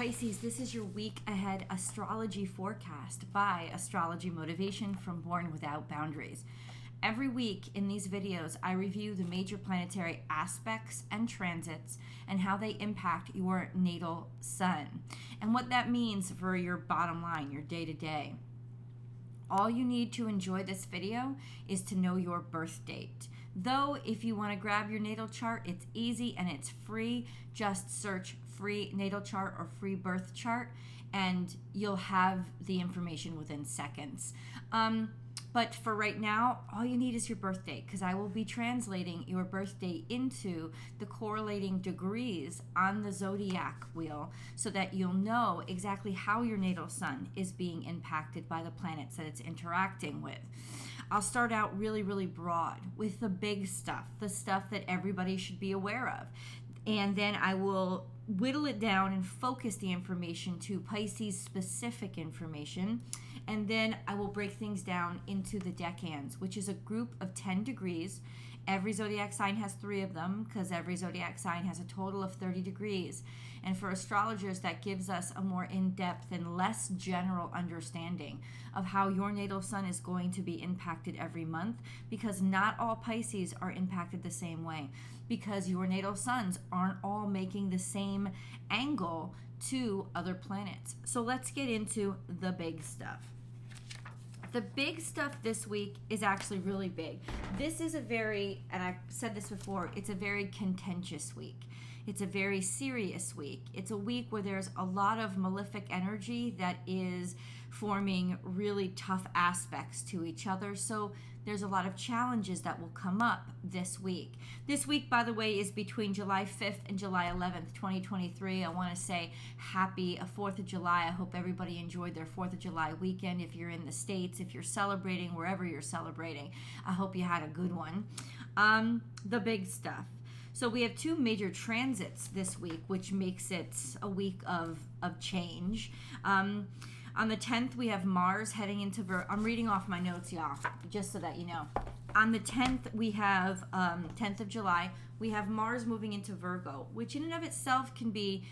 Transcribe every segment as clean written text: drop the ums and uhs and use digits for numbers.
Pisces, this is your week ahead astrology forecast by Astrology Motivation from Born Without Boundaries. Every week in these videos, I review the major planetary aspects and transits and how they impact your natal sun and what that means for your bottom line, your day-to-day. All you need to enjoy this video is to know your birth date. Though, if you want to grab your natal chart, it's easy and it's free. Just search free natal chart or free birth chart and you'll have the information within seconds. But for right now, all you need is your birth date, because I will be translating your birth date into the correlating degrees on the zodiac wheel so that you'll know exactly how your natal sun is being impacted by the planets that it's interacting with. I'll start out really, really broad with the big stuff, the stuff that everybody should be aware of. And then I will whittle it down and focus the information to Pisces specific information. And then I will break things down into the decans, which is a group of 10 degrees. Every zodiac sign has 3 of them because every zodiac sign has a total of 30 degrees. And for astrologers, that gives us a more in-depth and less general understanding of how your natal sun is going to be impacted every month, because not all Pisces are impacted the same way, because your natal suns aren't all making the same angle to other planets. So let's get into the big stuff. The big stuff this week is actually really big. This is a very, and I've said this before, it's a very contentious week. It's a very serious week. It's a week where there's a lot of malefic energy that is forming really tough aspects to each other. So there's a lot of challenges that will come up this week. This week, by the way, is between July 5th and July 11th, 2023. I want to say happy 4th of July. I hope everybody enjoyed their 4th of July weekend. If you're in the States, if you're celebrating, wherever you're celebrating, I hope you had a good one. The big stuff. So we have 2 major transits this week, which makes it a week of change. On the 10th, we have Mars heading into Virgo. I'm reading off my notes, y'all, just so that you know. On the 10th, we have, 10th of July, we have Mars moving into Virgo, which in and of itself can be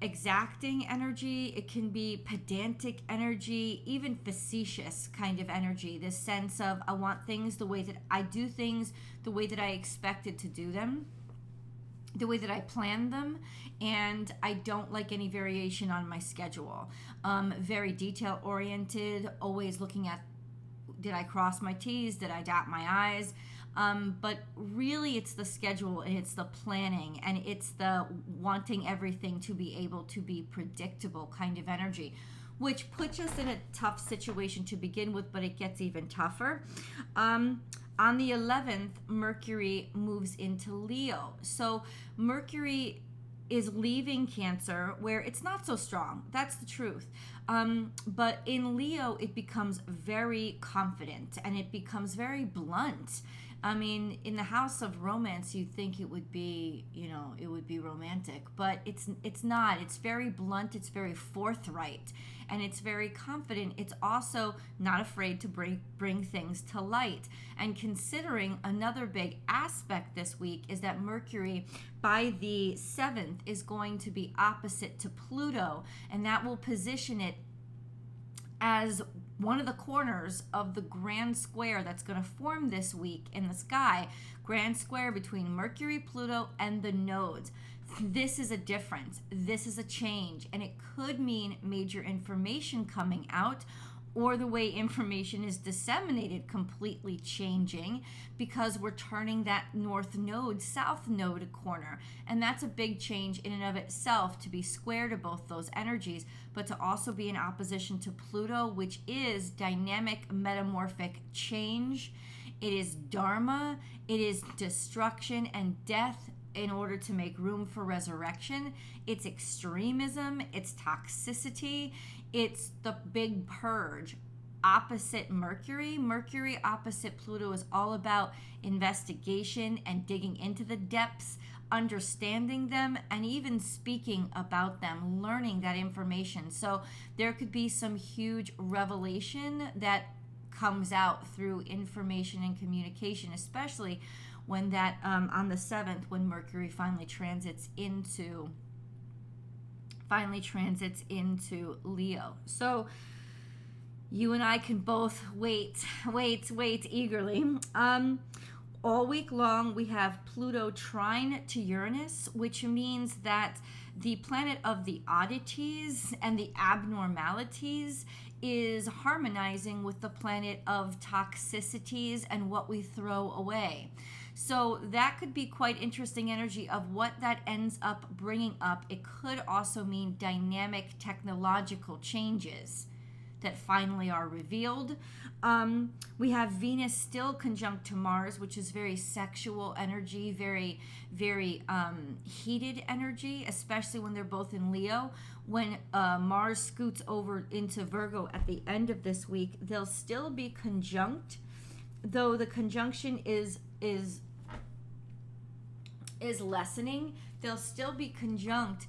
exacting energy. It can be pedantic energy, even facetious kind of energy. This sense of, I want things the way that I do things, the way that I expected to do them, the way that I planned them, and I don't like any variation on my schedule. Very detail oriented, always looking at, did I cross my T's, did I dot my I's? But really it's the schedule and it's the planning and it's the wanting everything to be able to be predictable kind of energy, which puts us in a tough situation to begin with, but it gets even tougher. On the 11th, Mercury moves into Leo. So Mercury is leaving Cancer, where it's not so strong. That's the truth. But in Leo, it becomes very confident and it becomes very blunt. I mean, in the house of romance, you'd think it would be, it would be romantic, but it's not. It's very blunt, it's very forthright, and it's very confident. It's also not afraid to bring things to light. And considering another big aspect this week is that Mercury, by the 7th, is going to be opposite to Pluto, and that will position it as one of the corners of the grand square that's going to form this week in the sky. Grand square between Mercury, Pluto, and the nodes. This is a difference. This is a change. And it could mean major information coming out, or the way information is disseminated completely changing, because we're turning that north node, south node corner. And that's a big change in and of itself, to be square to both those energies, but to also be in opposition to Pluto, which is dynamic, metamorphic change. It is dharma. It is destruction and death in order to make room for resurrection. It's extremism. It's toxicity. It's the big purge. Opposite Mercury. Mercury opposite Pluto is all about investigation and digging into the depths, understanding them, and even speaking about them, learning that information. So there could be some huge revelation that comes out through information and communication, especially when that on the 7th, when Mercury finally transits into finally transits into Leo. So you and I can both wait eagerly. All week long, we have Pluto trine to Uranus, which means that the planet of the oddities and the abnormalities is harmonizing with the planet of toxicities and what we throw away. So that could be quite interesting energy of what that ends up bringing up. It could also mean dynamic technological changes that finally are revealed. We have Venus still conjunct to Mars, which is very sexual energy, very heated energy, especially when they're both in Leo. When Mars scoots over into Virgo at the end of this week, they'll still be conjunct, though the conjunction is lessening. They'll still be conjunct.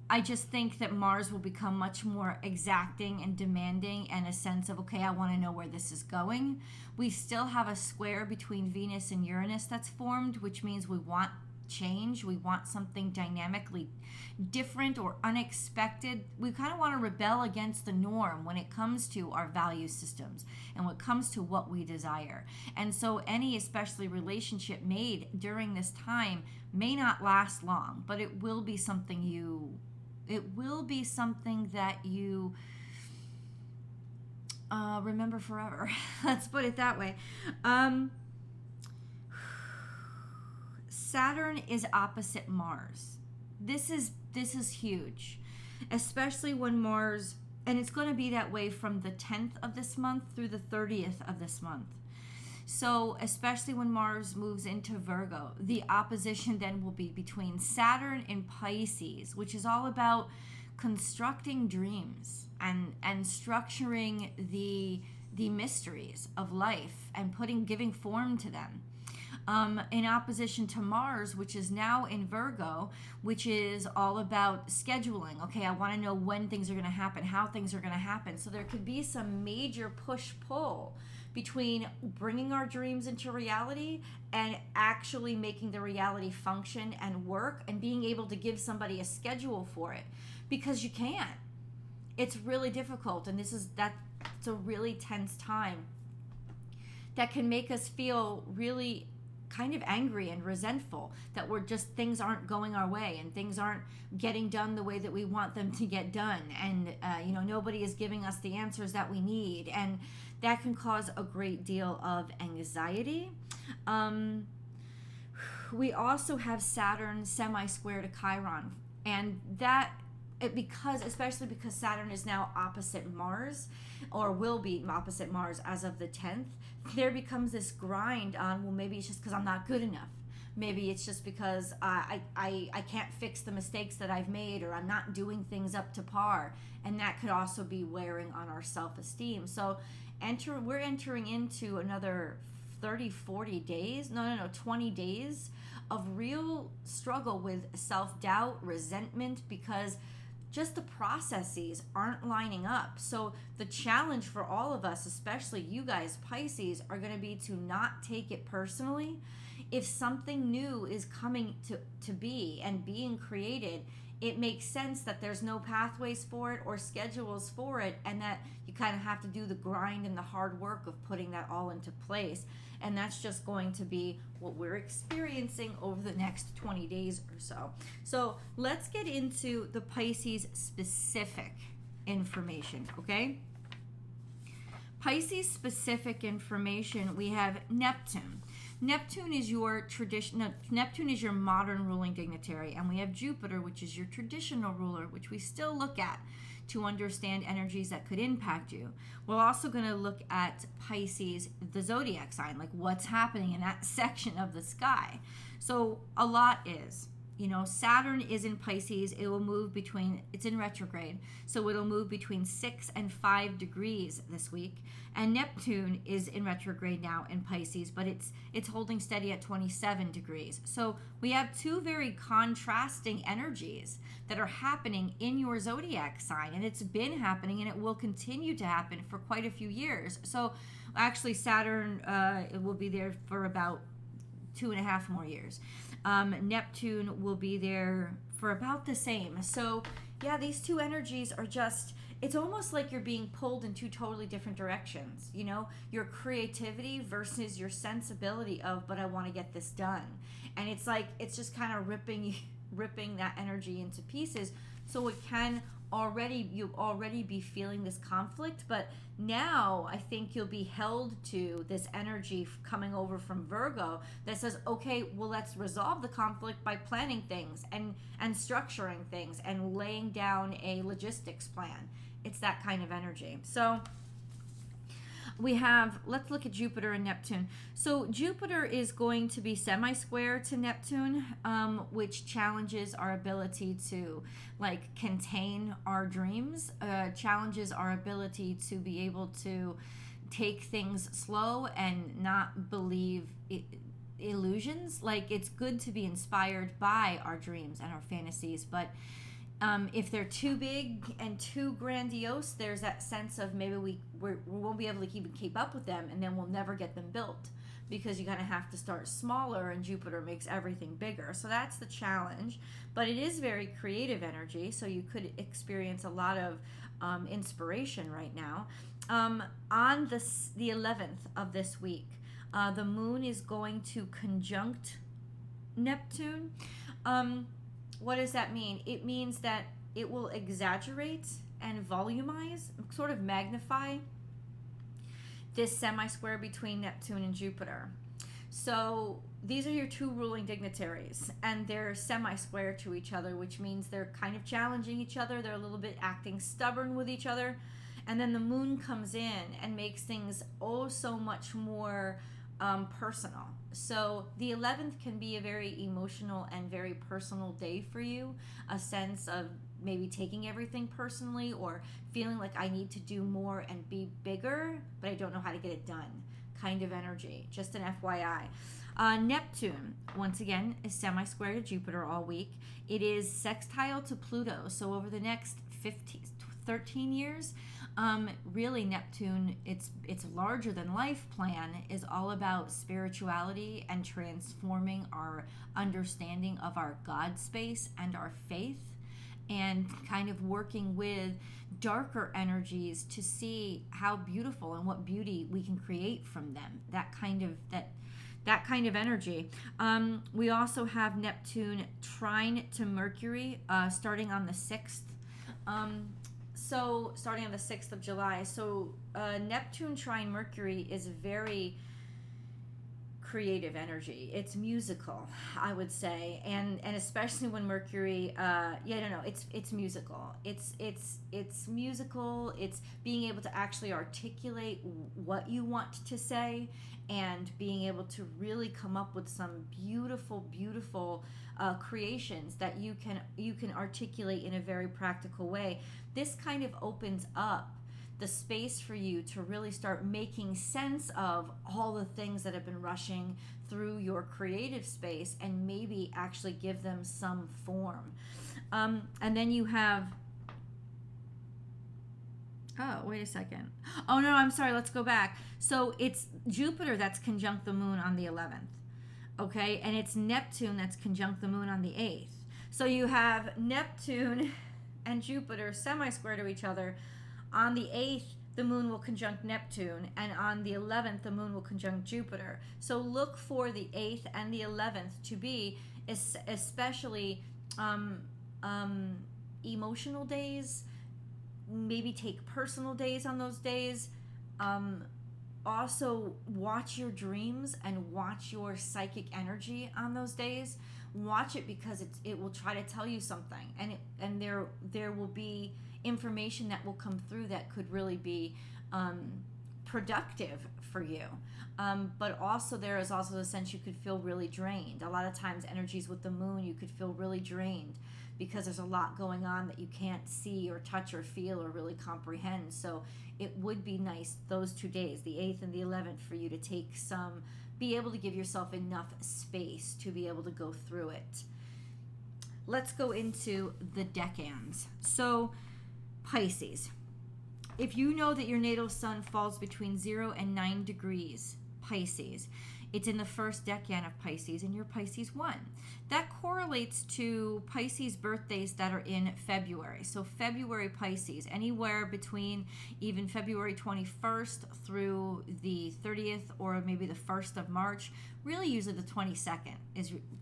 I just think that Mars will become much more exacting and demanding, and a sense of, okay, I want to know where this is going. We still have a square between Venus and Uranus that's formed, which means we want change. We want something dynamically different or unexpected. We kind of want to rebel against the norm when it comes to our value systems and when it comes to what we desire. And so any, especially relationship made during this time, may not last long, but it will be something that you remember forever. Let's put it that way. Saturn is opposite Mars. This is huge, especially when Mars, and it's going to be that way from the 10th of this month through the 30th of this month. So especially when Mars moves into Virgo, the opposition then will be between Saturn and Pisces, which is all about constructing dreams and structuring the mysteries of life and giving form to them. In opposition to Mars, which is now in Virgo, which is all about scheduling. Okay, I want to know when things are going to happen, how things are going to happen. So there could be some major push-pull between bringing our dreams into reality and actually making the reality function and work, and being able to give somebody a schedule for it, because you can't. It's really difficult, and it's a really tense time that can make us feel really kind of angry and resentful that things aren't going our way and things aren't getting done the way that we want them to get done, and nobody is giving us the answers that we need, and that can cause a great deal of anxiety. We also have Saturn semi-square to Chiron, and especially because Saturn is now opposite Mars, or will be opposite Mars as of the 10th, there becomes this grind on, well, maybe it's just because I'm not good enough. Maybe it's just because I can't fix the mistakes that I've made, or I'm not doing things up to par. And that could also be wearing on our self-esteem. So we're entering into another 20 days of real struggle with self-doubt, resentment, because just the processes aren't lining up. So the challenge for all of us, especially you guys, Pisces, are going to be to not take it personally. If something new is coming to be and being created, it makes sense that there's no pathways for it or schedules for it, and that you kind of have to do the grind and the hard work of putting that all into place. And that's just going to be what we're experiencing over the next 20 days or so. So let's get into the Pisces specific information, okay? Pisces specific information, we have Neptune. Neptune is your modern ruling dignitary, and we have Jupiter, which is your traditional ruler, which we still look at to understand energies that could impact you. We're also going to look at Pisces, the zodiac sign, like what's happening in that section of the sky. So a lot is, Saturn is in Pisces. It will move it's in retrograde, so it'll move between 6 and 5 degrees this week. And Neptune is in retrograde now in Pisces, but it's holding steady at 27 degrees. So we have two very contrasting energies that are happening in your zodiac sign, and it's been happening, and it will continue to happen for quite a few years. So actually Saturn it will be there for about 2.5 more years. Neptune will be there for about the same. So yeah, these two energies are just, it's almost like you're being pulled in two totally different directions. You know, your creativity versus your sensibility of, but I want to get this done. And it's like, it's just kind of ripping that energy into pieces. So it can you'll already be feeling this conflict, but now I think you'll be held to this energy coming over from Virgo that says, okay, well, let's resolve the conflict by planning things and structuring things and laying down a logistics plan. It's that kind of energy. So we have, let's look at Jupiter and Neptune. So Jupiter is going to be semi-square to Neptune, which challenges our ability to like contain our dreams, challenges our ability to be able to take things slow and not believe illusions. Like, it's good to be inspired by our dreams and our fantasies, but if they're too big and too grandiose, there's that sense of maybe we won't be able to even keep up with them, and then we'll never get them built because you're going to have to start smaller, and Jupiter makes everything bigger. So that's the challenge. But it is very creative energy, so you could experience a lot of inspiration right now. On the 11th of this week, the moon is going to conjunct Neptune. What does that mean? It means that it will exaggerate and volumize, sort of magnify this semi-square between Neptune and Jupiter. So these are your two ruling dignitaries, and they're semi-square to each other, which means they're kind of challenging each other. They're a little bit acting stubborn with each other. And then the moon comes in and makes things oh so much more personal. So the 11th can be a very emotional and very personal day for you, a sense of maybe taking everything personally or feeling like I need to do more and be bigger, but I don't know how to get it done kind of energy. Just an FYI. Neptune, once again, is semi-square to Jupiter all week. It is sextile to Pluto. So over the next 13 years, really Neptune, its larger than life plan is all about spirituality and transforming our understanding of our God space and our faith, and kind of working with darker energies to see how beautiful and what beauty we can create from them. That kind of energy. We also have Neptune trine to Mercury starting on the 6th. So starting on the 6th of July. So Neptune trine Mercury is very creative energy. It's musical, I would say, and especially when Mercury, it's musical. It's musical. It's being able to actually articulate what you want to say, and being able to really come up with some beautiful creations that you can articulate in a very practical way. This kind of opens up the space for you to really start making sense of all the things that have been rushing through your creative space, and maybe actually give them some form. And then you have, oh, wait a second. Oh, no, I'm sorry. Let's go back. So it's Jupiter that's conjunct the moon on the 11th. Okay. And it's Neptune that's conjunct the moon on the 8th. So you have Neptune and Jupiter semi-square to each other. On the 8th, the moon will conjunct Neptune. And on the 11th, the moon will conjunct Jupiter. So look for the 8th and the 11th to be especially emotional days. Maybe take personal days on those days. Also watch your dreams and watch your psychic energy on those days. Watch it, because it will try to tell you something, and there will be information that will come through that could really be productive for you. But also there is also the sense you could feel really drained. A lot of times energies with the moon, you could feel really drained because there's a lot going on that you can't see or touch or feel or really comprehend. So it would be nice those 2 days, the 8th and the 11th, for you to be able to give yourself enough space to be able to go through it. Let's go into the decans. So Pisces, if you know that your natal sun falls between 0 and 9 degrees, Pisces, It's in the first decan of Pisces, and you're Pisces 1. That correlates to Pisces birthdays that are in February. So February Pisces, anywhere between even February 21st through the 30th or maybe the 1st of March, really usually the 22nd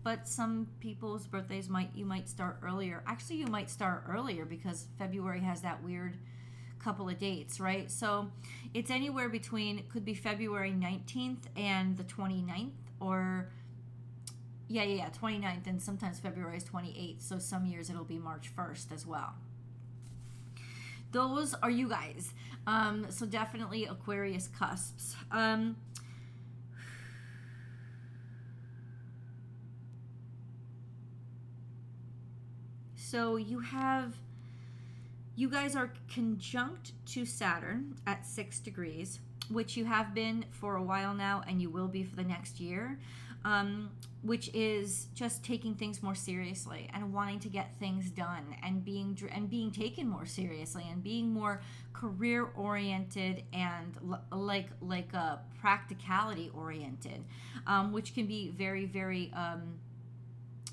but some people's birthdays you might start earlier. Actually, you might start earlier because February has that weird couple of dates, right? So it's anywhere between, it could be February 19th and the 29th, or 29th, and sometimes February is 28th, so some years it'll be March 1st as well. Those are you guys. So definitely Aquarius cusps. So you guys are conjunct to Saturn at 6 degrees, which you have been for a while now, and you will be for the next year, which is just taking things more seriously and wanting to get things done and being taken more seriously and being more career oriented and like practicality oriented, which can be very, very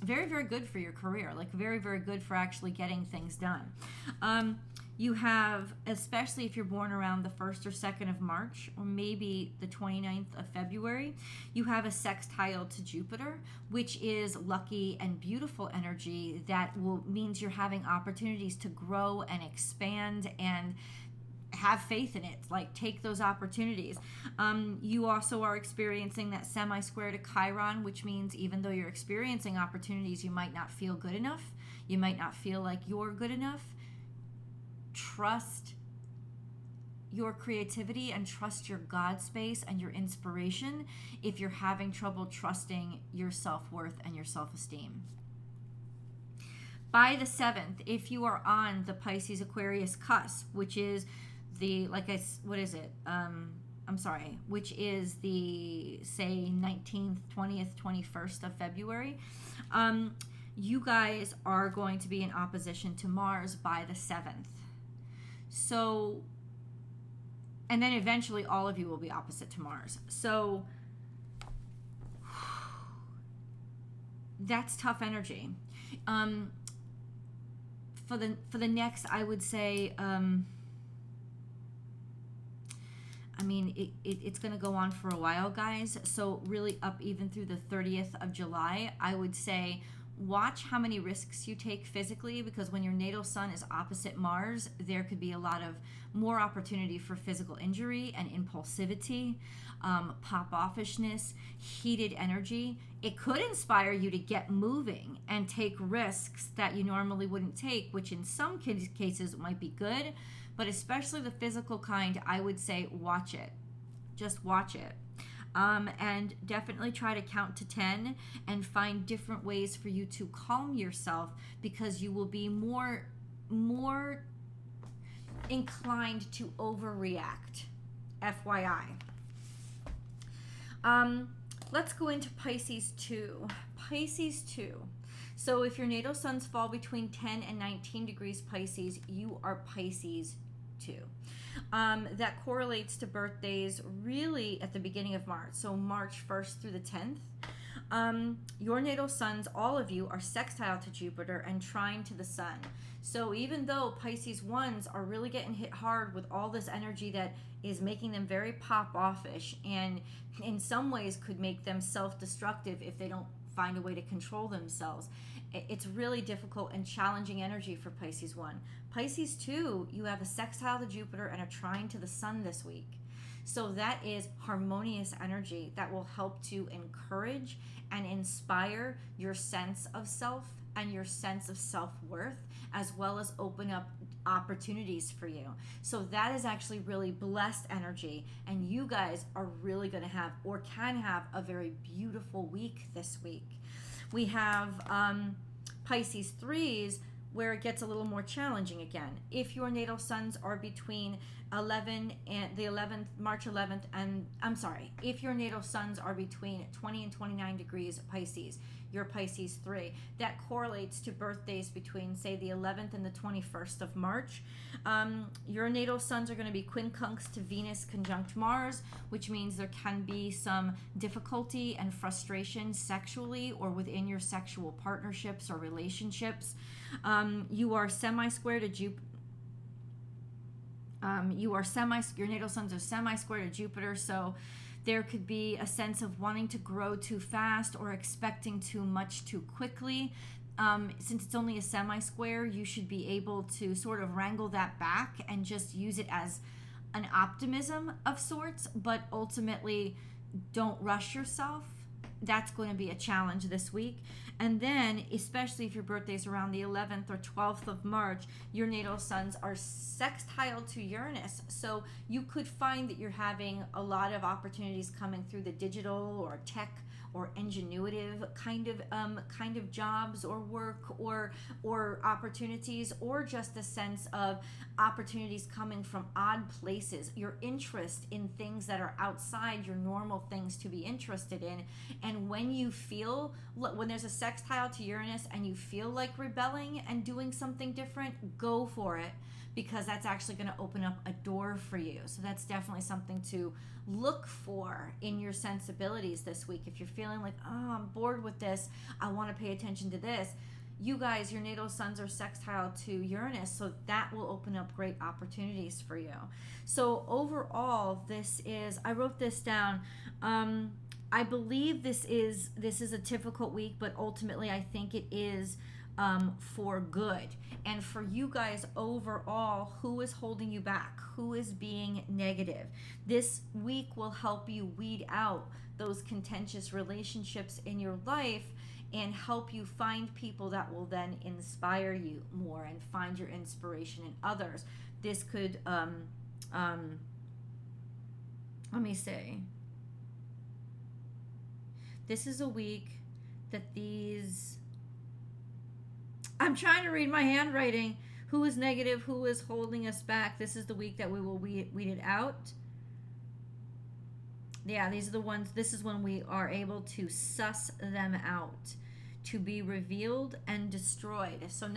very good for your career, like very, very good for actually getting things done. You have, especially if you're born around the 1st or 2nd of March, or maybe the 29th of February, you have a sextile to Jupiter, which is lucky and beautiful energy that means you're having opportunities to grow and expand and have faith in it, like take those opportunities. You also are experiencing that semi-square to Chiron, which means even though you're experiencing opportunities, you might not feel good enough. You might not feel like you're good enough. Trust your creativity and trust your God space and your inspiration if you're having trouble trusting your self-worth and your self-esteem. By the 7th, if you are on the Pisces Aquarius cusp, which is which is the, say, 19th, 20th, 21st of February, you guys are going to be in opposition to Mars by the 7th. So, and then eventually all of you will be opposite to Mars. So, that's tough energy. For the next, I would say, it's going to go on for a while, guys. So really up even through the 30th of July, I would say watch how many risks you take physically, because when your natal sun is opposite Mars, there could be a lot of more opportunity for physical injury and impulsivity, pop-offishness, heated energy. It could inspire you to get moving and take risks that you normally wouldn't take, which in some cases might be good, but especially the physical kind, I would say watch it. Just watch it. And definitely try to count to 10 and find different ways for you to calm yourself, because you will be more inclined to overreact. FYI. Let's go into Pisces 2. Pisces 2. So if your natal suns fall between 10 and 19 degrees Pisces, you are Pisces 2. That correlates to birthdays really at the beginning of March, so March 1st through the 10th. Your natal suns, all of you, are sextile to Jupiter and trine to the sun. So even though Pisces 1s are really getting hit hard with all this energy that is making them very pop-offish and in some ways could make them self-destructive if they don't find a way to control themselves, it's really difficult and challenging energy for Pisces 1. Pisces 2, you have a sextile to Jupiter and a trine to the sun this week. So that is harmonious energy that will help to encourage and inspire your sense of self and your sense of self-worth, as well as open up opportunities for you. So that is actually really blessed energy, and you guys are really going to have, or can have, a very beautiful week this week. We have Pisces 3s, where it gets a little more challenging again. If your natal suns are between 11 and the 11th, March 11th, and if your natal suns are between 20 and 29 degrees Pisces, your Pisces 3. That correlates to birthdays between, say, the 11th and the 21st of March. Your natal suns are going to be quincunx to Venus conjunct Mars, which means there can be some difficulty and frustration sexually or within your sexual partnerships or relationships. You are semi-square to Jupiter. Your natal suns are semi-square to Jupiter, so there could be a sense of wanting to grow too fast or expecting too much too quickly. Since it's only a semi-square, you should be able to sort of wrangle that back and just use it as an optimism of sorts, but ultimately don't rush yourself. That's going to be a challenge this week. And then, especially if your birthday is around the 11th or 12th of March, your natal suns are sextile to Uranus. So you could find that you're having a lot of opportunities coming through the digital or tech or ingenuitive kind of jobs or work or opportunities, or just a sense of opportunities coming from odd places, your interest in things that are outside your normal things to be interested in. And when there's a sextile to Uranus and you feel like rebelling and doing something different, go for it, because that's actually going to open up a door for you. So that's definitely something to look for in your sensibilities this week. If you're feeling like, oh, I'm bored with this, I want to pay attention to this. You guys, your natal suns are sextile to Uranus, so that will open up great opportunities for you. So overall, I wrote this down. I believe this is a difficult week, but ultimately I think it is for good. And for you guys overall, who is holding you back? Who is being negative? This week will help you weed out those contentious relationships in your life and help you find people that will then inspire you more and find your inspiration in others. This could, let me say, this is a week that I'm trying to read my handwriting. Who is negative? Who is holding us back? This is the week that we will weed it out. Yeah, these are the ones. This is when we are able to suss them out, to be revealed and destroyed. So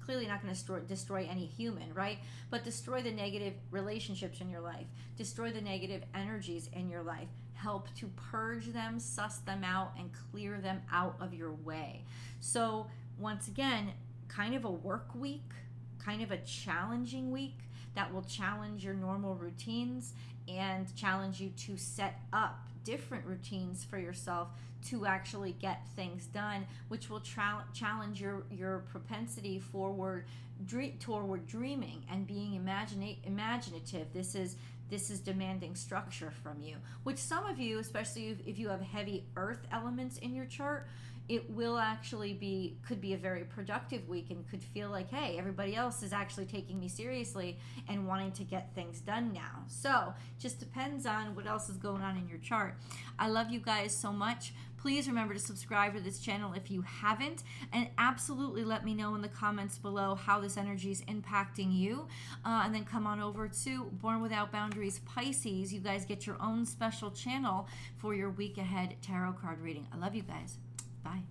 clearly not going to destroy any human, right? But destroy the negative relationships in your life. Destroy the negative energies in your life. Help to purge them, suss them out, and clear them out of your way. So once again, kind of a work week, kind of a challenging week that will challenge your normal routines and challenge you to set up different routines for yourself to actually get things done, which will challenge your propensity toward dreaming and being imaginative. This is demanding structure from you, which some of you, especially if you have heavy earth elements in your chart, it will actually could be a very productive week and could feel like, hey, everybody else is actually taking me seriously and wanting to get things done now. So just depends on what else is going on in your chart. I love you guys so much. Please remember to subscribe to this channel if you haven't, and absolutely let me know in the comments below how this energy is impacting you. And then come on over to Born Without Boundaries Pisces. You guys get your own special channel for your week ahead tarot card reading. I love you guys. Bye.